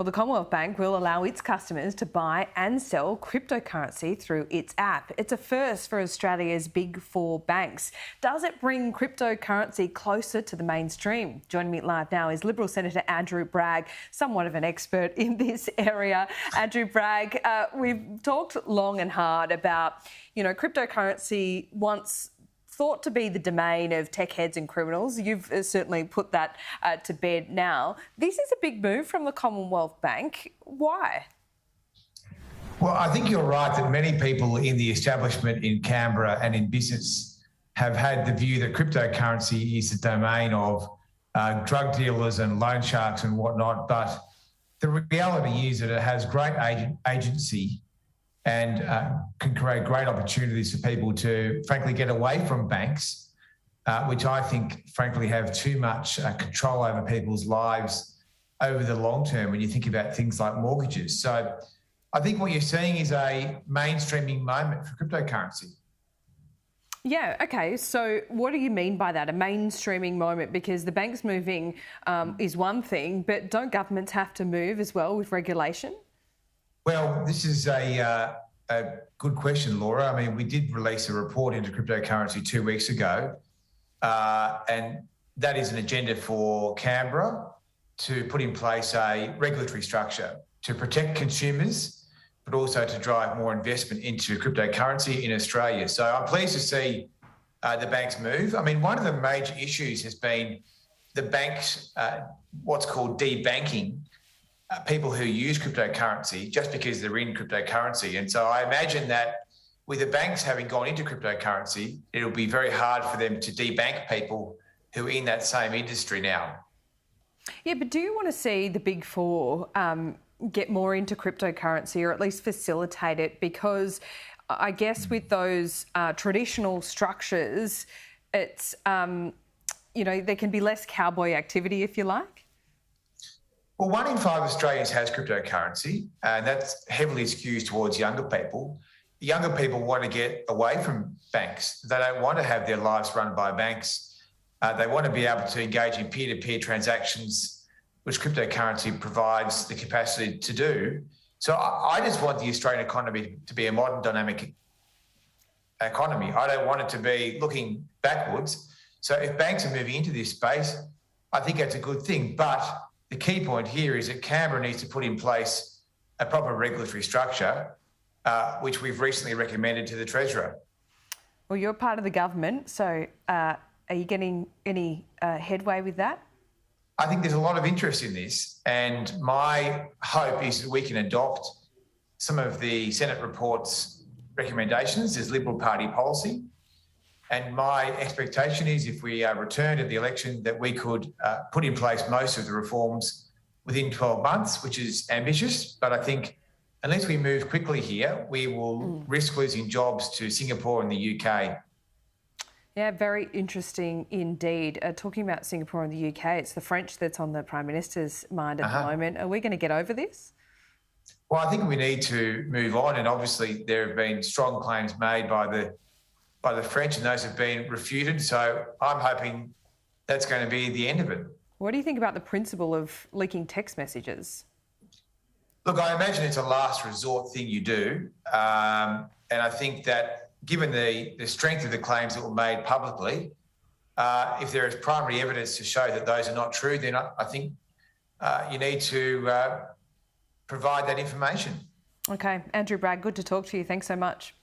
Well, the Commonwealth Bank will allow its customers to buy and sell cryptocurrency through its app. It's a first for Australia's big four banks. Does it bring cryptocurrency closer to the mainstream? Joining me live now is Liberal Senator Andrew Bragg, somewhat of an expert in this area. Andrew Bragg, we've talked long and hard about, cryptocurrency once thought to be the domain of tech heads and criminals. You've certainly put that to bed now. This is a big move from the Commonwealth Bank. Why? Well, I think you're right that many people in the establishment in Canberra and in business have had the view that cryptocurrency is the domain of drug dealers and loan sharks and whatnot. But the reality is that it has great agency and can create great opportunities for people to, frankly, get away from banks, which I think, frankly, have too much control over people's lives over the long term when you think about things like mortgages. So I think what you're seeing is a mainstreaming moment for cryptocurrency. Yeah, okay. So what do you mean by that, a mainstreaming moment? Because the banks moving is one thing, but don't governments have to move as well with regulation? Well, this is a good question, Laura. I mean, we did release a report into cryptocurrency 2 weeks ago, and that is an agenda for Canberra to put in place a regulatory structure to protect consumers, but also to drive more investment into cryptocurrency in Australia. So I'm pleased to see the banks move. I mean, one of the major issues has been the banks, what's called debanking, people who use cryptocurrency just because they're in cryptocurrency. And so I imagine that with the banks having gone into cryptocurrency, it'll be very hard for them to debank people who are in that same industry now. Yeah, but do you want to see the big four get more into cryptocurrency or at least facilitate it? Because I guess with those traditional structures, it's, there can be less cowboy activity, if you like. Well, 1 in 5 Australians has cryptocurrency, and that's heavily skewed towards younger people. Younger people want to get away from banks. They don't want to have their lives run by banks. They want to be able to engage in peer-to-peer transactions, which cryptocurrency provides the capacity to do. So I just want the Australian economy to be a modern, dynamic economy. I don't want it to be looking backwards. So if banks are moving into this space, I think that's a good thing. But the key point here is that Canberra needs to put in place a proper regulatory structure, which we've recently recommended to the Treasurer. Well, you're part of the government, so are you getting any headway with that? I think there's a lot of interest in this, and my hope is that we can adopt some of the Senate report's recommendations as Liberal Party policy. And my expectation is if we return to the election that we could put in place most of the reforms within 12 months, which is ambitious. But I think unless we move quickly here, we will risk losing jobs to Singapore and the UK. Yeah, very interesting indeed. Talking about Singapore and the UK, it's the French that's on the Prime Minister's mind at the moment. Are we going to get over this? Well, I think we need to move on. And obviously there have been strong claims made by the French, and those have been refuted. So I'm hoping that's going to be the end of it. What do you think about the principle of leaking text messages? Look, I imagine it's a last resort thing you do. And I think that given the strength of the claims that were made publicly, if there is primary evidence to show that those are not true, then I think you need to provide that information. Okay. Andrew Bragg, good to talk to you. Thanks so much.